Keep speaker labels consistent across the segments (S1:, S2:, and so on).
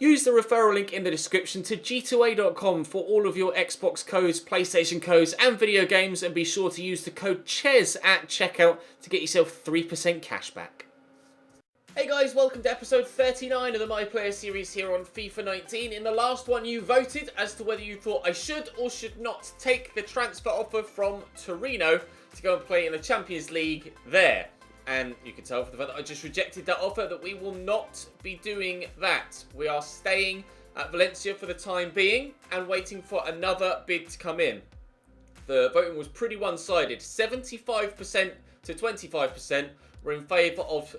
S1: Use the referral link in the description to g2a.com for all of your Xbox codes, PlayStation codes and video games, and be sure to use the code CHES at checkout to get yourself 3% cash back. Hey guys, welcome to episode 39 of the My Player series here on FIFA 19. In the last one you voted as to whether you thought I should or should not take the transfer offer from Torino to go and play in the Champions League there. And you can tell from the fact that I just rejected that offer that we will not be doing that. We are staying at Valencia for the time being and waiting for another bid to come in. The voting was pretty one-sided. 75% to 25% were in favour of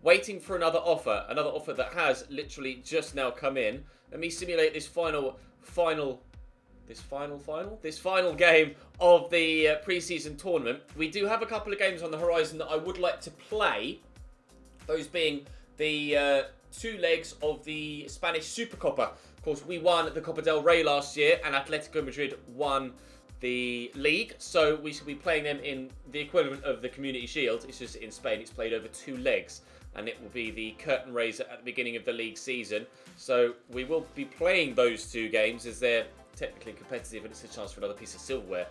S1: waiting for another offer that has literally just now come in. Let me simulate this final game of the pre-season tournament. We do have a couple of games on the horizon that I would like to play. Those being the two legs of the Spanish Supercopa. Of course, we won the Copa del Rey last year and Atletico Madrid won the league. So we should be playing them in the equivalent of the Community Shield. It's just in Spain, it's played over two legs. And it will be the curtain raiser at the beginning of the league season. So we will be playing those two games as they're technically competitive and it's a chance for another piece of silverware,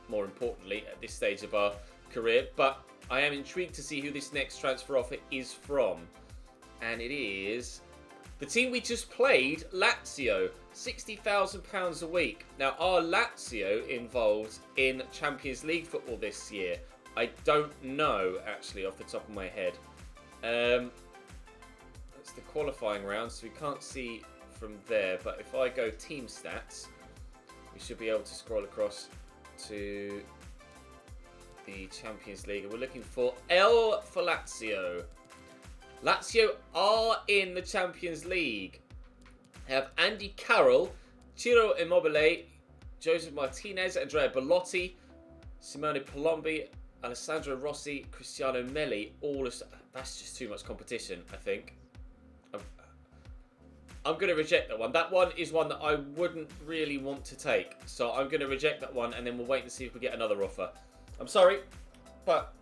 S1: more importantly, at this stage of our career. But I am intrigued to see who this next transfer offer is from. And it is the team we just played, Lazio, £60,000 a week. Now, are Lazio involved in Champions League football this year? I don't know, actually, off the top of my head. It's the qualifying round, so we can't see from there. But if I go team stats, we should be able to scroll across to the Champions League. And we're looking for L for Lazio. Lazio are in the Champions League. They have Andy Carroll, Ciro Immobile, Joseph Martinez, Andrea Bellotti, Simone Palombi, Alessandro Rossi, Cristiano Melli. That's just too much competition, I think. I'm going to reject that one. That one is one that I wouldn't really want to take. So I'm going to reject that one and then we'll wait and see if we get another offer. I'm sorry, but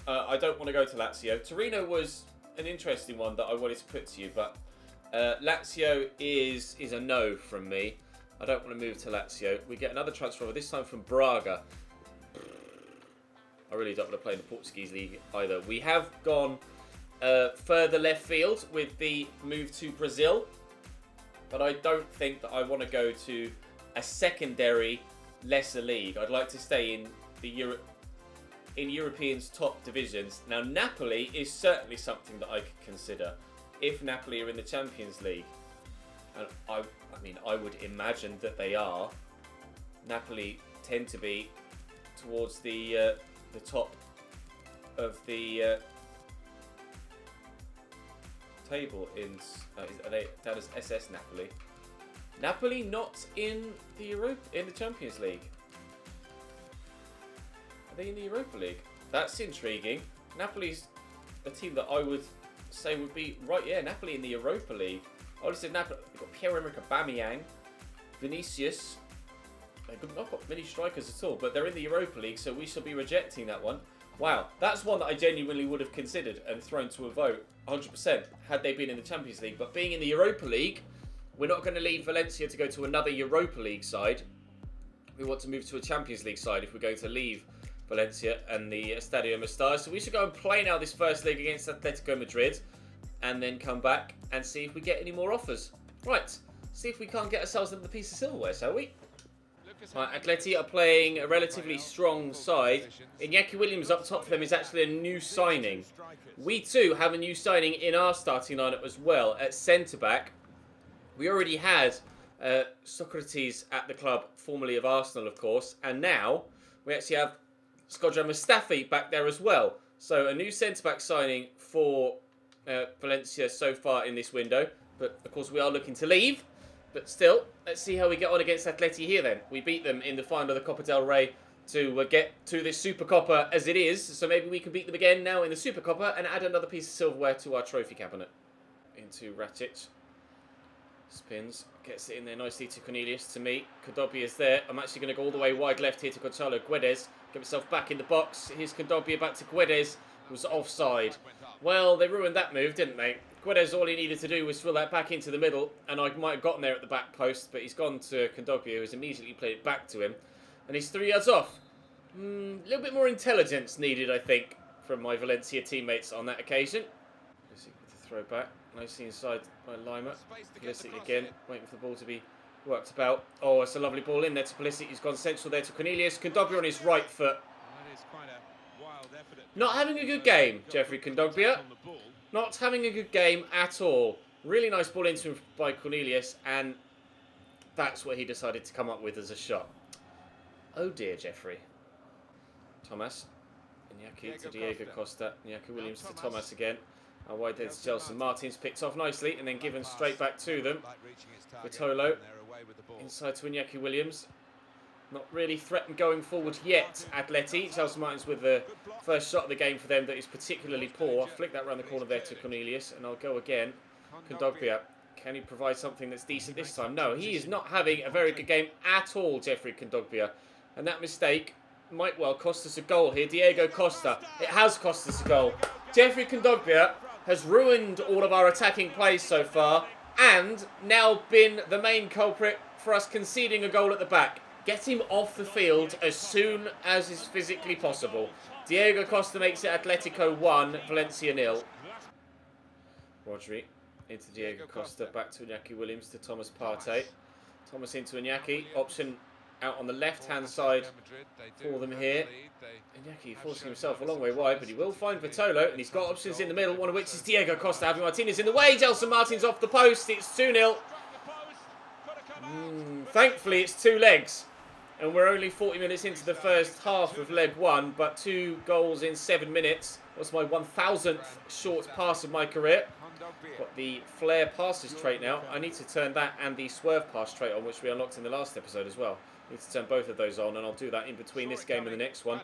S1: I don't want to go to Lazio. Torino was an interesting one that I wanted to put to you, but Lazio is a no from me. I don't want to move to Lazio. We get another transfer offer, this time from Braga. I really don't want to play in the Portuguese league either. We have gone further left field with the move to Brazil, but I don't think that I want to go to a secondary lesser league. I'd like to stay in the Europeans' top divisions. Now, Napoli is certainly something that I could consider if Napoli are in the Champions League, and I mean I would imagine that they are. Napoli tend to be towards the top of the table in are they down as SS Napoli? Napoli not in the Champions League. Are they in the Europa League? That's intriguing. Napoli's a team that I would say would be right. Yeah, Napoli in the Europa League. I would have said Napoli. They've got Pierre-Emerick Aubameyang, Vinicius. They've not got many strikers at all, but they're in the Europa League, so we shall be rejecting that one. Wow, that's one that I genuinely would have considered and thrown to a vote 100% had they been in the Champions League. But being in the Europa League, we're not going to leave Valencia to go to another Europa League side. We want to move to a Champions League side if we're going to leave Valencia and the Estadio Mestalla. So we should go and play now this first leg against Atletico Madrid and then come back and see if we get any more offers. Right, see if we can't get ourselves another piece of silverware, shall we? Right, Atleti are playing a relatively strong side. Iñaki Williams up top for them is actually a new signing. We too have a new signing in our starting lineup as well at centre-back. We already had Socrates at the club, formerly of Arsenal, of course, and now we actually have Shkodran Mustafi back there as well. So a new centre-back signing for Valencia so far in this window. But, of course, we are looking to leave. But still, let's see how we get on against Atleti here then. We beat them in the final of the Copa del Rey to get to this Supercopa as it is. So maybe we can beat them again now in the Supercopa and add another piece of silverware to our trophy cabinet. Into Rakitic. Spins. Gets it in there nicely to Cornelius, to me. Kondogbia is there. I'm actually going to go all the way wide left here to Gonzalo Guedes. Get myself back in the box. Here's Kondogbia back to Guedes, who's offside. Well, they ruined that move, didn't they? Guedes, all he needed to do was fill that back into the middle, and I might have gotten there at the back post, but he's gone to Kondogbia, who has immediately played it back to him, and he's 3 yards off. A little bit more intelligence needed, I think, from my Valencia teammates on that occasion. Pulisic with the throw back. Nicely inside by Lima. Pulisic again, waiting for the ball to be worked about. Oh, it's a lovely ball in there to Pulisic. He's gone central there to Cornelius. Kondogbia on his right foot. Not having a good game, Jeffrey Kondogbia. Not having a good game at all. Really nice ball into him by Cornelius, and that's what he decided to come up with as a shot. Oh dear, Jeffrey. Thomas. Iñaki to Diego Costa. Iñaki Williams to Thomas again. Wide there to Chelsea. Martins picked off nicely and then given straight back to them. Vitolo. Inside to Iñaki Williams. Not really threatened going forward yet, Atleti. Chelsea Martins with the first shot of the game for them that is particularly poor. Flick that round the corner there to Cornelius, and I'll go again. Kondogbia, can he provide something that's decent this time? No, he is not having a very good game at all, Jeffrey Kondogbia. And that mistake might well cost us a goal here. Diego Costa, it has cost us a goal. Jeffrey Kondogbia has ruined all of our attacking plays so far, and now been the main culprit for us conceding a goal at the back. Get him off the field as soon as is physically possible. Diego Costa makes it Atletico 1, Valencia 0. Rodri into Diego Costa, back to Iñaki Williams to Thomas Partey. Thomas into Iñaki, option out on the left-hand side for them here. Iñaki forcing himself a long way wide, but he will find Vitolo, and he's got options in the middle, one of which is Diego Costa. Javi Martinez in the way, Gelson Martins off the post, it's 2-0. Thankfully, it's 2 legs. And we're only 40 minutes into the first half of leg 1, but 2 goals in 7 minutes. That's my 1,000th short pass of my career. Got the flare passes trait now. I need to turn that and the swerve pass trait on, which we unlocked in the last episode as well. I need to turn both of those on, and I'll do that in between this game and the next one.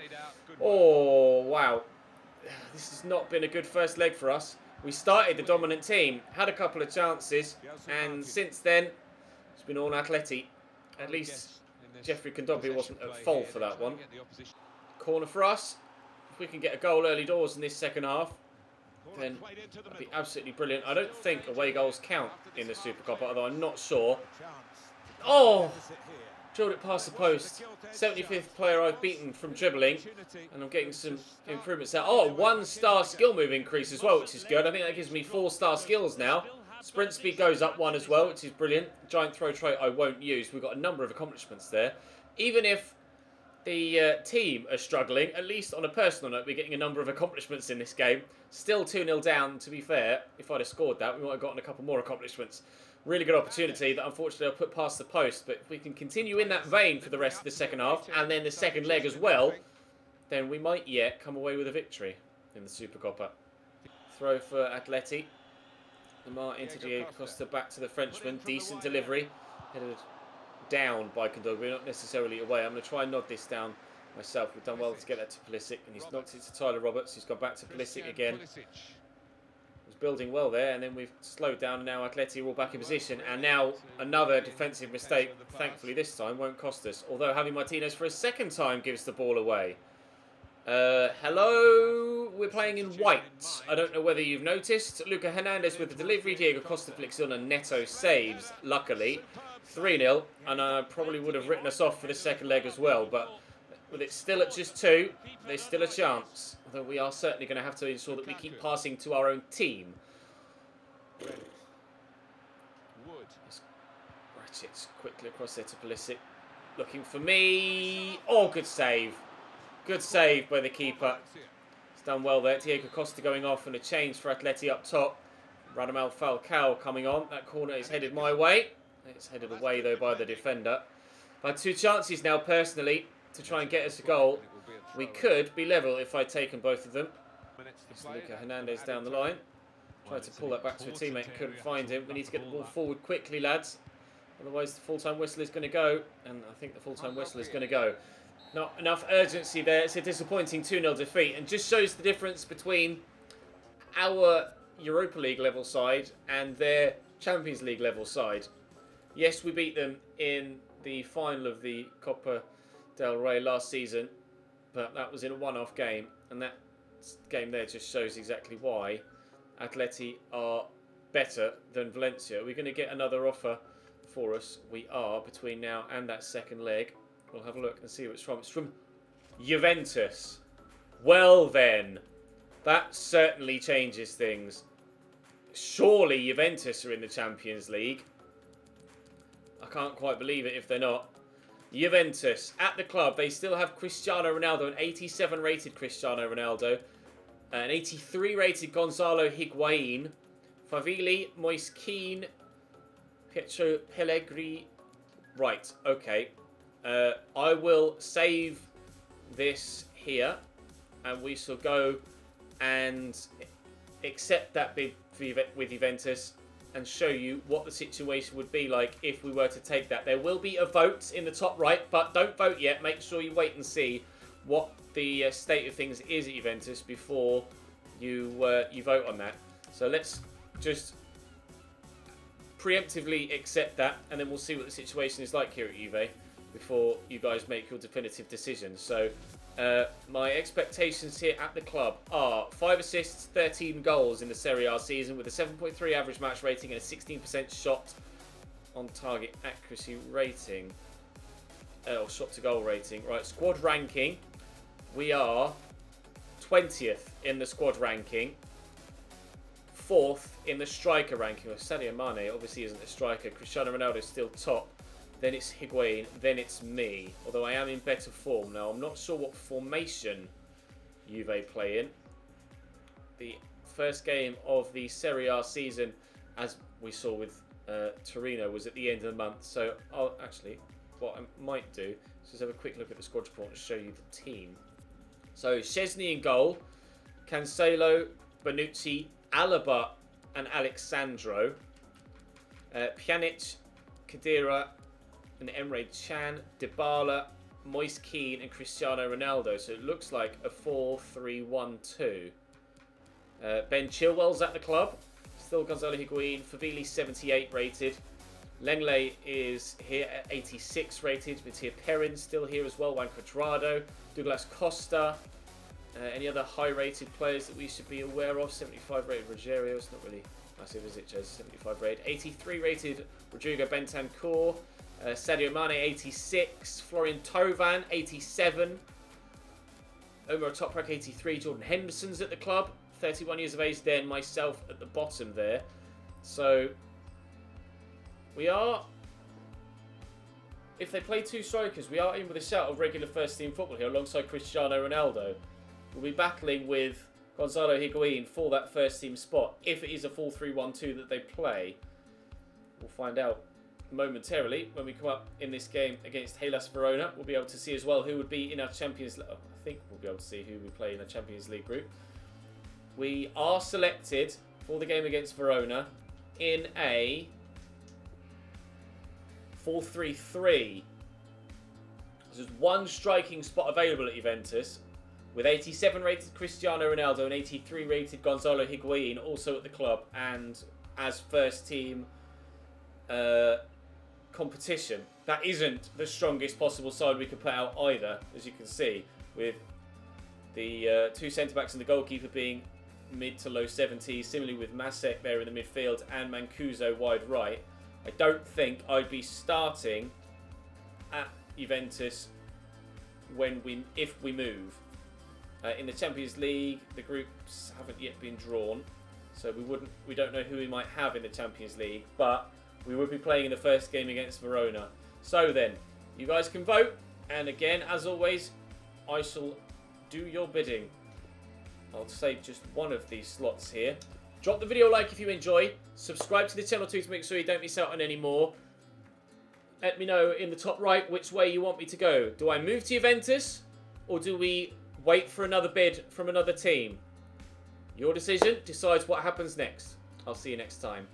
S1: Oh, wow. This has not been a good first leg for us. We started the dominant team, had a couple of chances, and since then, it's been all Atleti. At least Jeffrey Kondogbia wasn't at fault for that one. Corner for us. If we can get a goal early doors in this second half, then that'd be absolutely brilliant. I don't think away goals count in the Super Cup, although I'm not sure. Oh! Drilled it past the post. 75th player I've beaten from dribbling, and I'm getting some improvements there. Oh, 1-star skill move increase as well, which is good. I think that gives me 4-star skills now. Sprint speed goes up 1 as well, which is brilliant. Giant throw trait I won't use. We've got a number of accomplishments there. Even if the team are struggling, at least on a personal note, we're getting a number of accomplishments in this game. Still 2-0 down, to be fair. If I'd have scored that, we might have gotten a couple more accomplishments. Really good opportunity that unfortunately I'll put past the post. But if we can continue in that vein for the rest of the second half, and then the second leg as well, then we might yet come away with a victory in the Supercoppa. Throw for Atleti. Lamar into Diego Costa, back to the Frenchman. Decent delivery. Headed down by Kondogbia, not necessarily away. I'm going to try and nod this down myself. We've done well to get that to Pulisic, and he's knocked it to Tyler Roberts. He's gone back to Pulisic again. Was building well there, and then we've slowed down, and now Atleti are all back in position. And now another defensive mistake, thankfully this time, won't cost us. Although Javi Martinez for a second time gives the ball away. Hello, we're playing in white. I don't know whether you've noticed. Luca Hernandez with the delivery. Diego Costa flicks on and Neto saves, luckily. 3-0, and I probably would have written us off for the second leg as well. But with it still at just 2, there's still a chance. Although we are certainly going to have to ensure that we keep passing to our own team. Ratchets quickly across there to Pulisic. Looking for me. Oh, good save. Good save by the keeper. It's done well there. Diego Costa going off, and a change for Atleti up top. Radamel Falcao coming on. That corner is headed my way. It's headed away though by the defender. I've had 2 chances now personally to try and get us a goal. We could be level if I'd taken both of them. It's Luca Hernandez down the line. Tried to pull that back to a teammate, couldn't find him. We need to get the ball forward quickly, lads. Otherwise the full-time whistle is going to go. And I think the full-time whistle is going to go. Not enough urgency there. It's a disappointing 2-0 defeat, and just shows the difference between our Europa League level side and their Champions League level side. Yes, we beat them in the final of the Copa del Rey last season, but that was in a one-off game, and that game there just shows exactly why Atleti are better than Valencia. We're going to get another offer for us. We are, between now and that second leg. We'll have a look and see what it's from. It's from Juventus. Well then, that certainly changes things. Surely Juventus are in the Champions League. I can't quite believe it if they're not. Juventus, at the club, they still have Cristiano Ronaldo, an 87 rated Cristiano Ronaldo, an 83 rated Gonzalo Higuain, Favili, Moise Kean, Pietro Pellegrini. Right, okay. I will save this here, and we shall go and accept that bid with Juventus and show you what the situation would be like if we were to take that. There will be a vote in the top right, but don't vote yet. Make sure you wait and see what the state of things is at Juventus before you vote on that. So let's just preemptively accept that, and then we'll see what the situation is like here at Juve before you guys make your definitive decision. So my expectations here at the club are 5 assists, 13 goals in the Serie A season with a 7.3 average match rating and a 16% shot on target accuracy rating. Or shot to goal rating. Right, squad ranking. We are 20th in the squad ranking. 4th in the striker ranking. Well, Sadio Mane obviously isn't a striker. Cristiano Ronaldo is still top. Then it's Higuain, then it's me. Although I am in better form now. I'm not sure what formation Juve play in. The first game of the Serie A season, as we saw with Torino, was at the end of the month. So what I might do is just have a quick look at the squad report and show you the team. So Szczesny in goal, Cancelo, Bonucci, Alaba and Alexandro, Pjanic, Khedira, and Emre Can, Dybala, Moise Kean and Cristiano Ronaldo. So it looks like a 4-3-1-2. Ben Chilwell's at the club. Still Gonzalo Higuain. Favili 78 rated. Lenglet is here at 86 rated. Matia Perrin still here as well. Juan Cuadrado. Douglas Costa. Any other high rated players that we should be aware of? 75 rated Rogerio. It's not really massive, is it, Jez? 75 rated. 83 rated Rodrigo Bentancur. Sadio Mane 86, Florian Thauvin 87, Omar Toprak 83, Jordan Henderson's at the club, 31 years of age there, and myself at the bottom there. So we are, if they play two strikers, we are in with a shout of regular first team football here alongside Cristiano Ronaldo. We'll be battling with Gonzalo Higuain for that first team spot. If it is a 4-3-1-2 that they play, we'll find out momentarily when we come up in this game against Hellas Verona. We'll be able to see as well who would be in our Champions League. I think we'll be able to see who we play in our Champions League group. We are selected for the game against Verona in a 4-3-3. There's one striking spot available at Juventus with 87 rated Cristiano Ronaldo and 83 rated Gonzalo Higuain also at the club and as first team competition. That isn't the strongest possible side we could put out either, as you can see, with the two centre-backs and the goalkeeper being mid to low 70s, similarly with Masek there in the midfield and Mancuso wide right. I don't think I'd be starting at Juventus if we move. In the Champions League, the groups haven't yet been drawn, so we don't know who we might have in the Champions League, but we will be playing in the first game against Verona. So then, you guys can vote. And again, as always, I shall do your bidding. I'll save just one of these slots here. Drop the video a like if you enjoy. Subscribe to the channel too to make sure you don't miss out on any more. Let me know in the top right which way you want me to go. Do I move to Juventus? Or do we wait for another bid from another team? Your decision decides what happens next. I'll see you next time.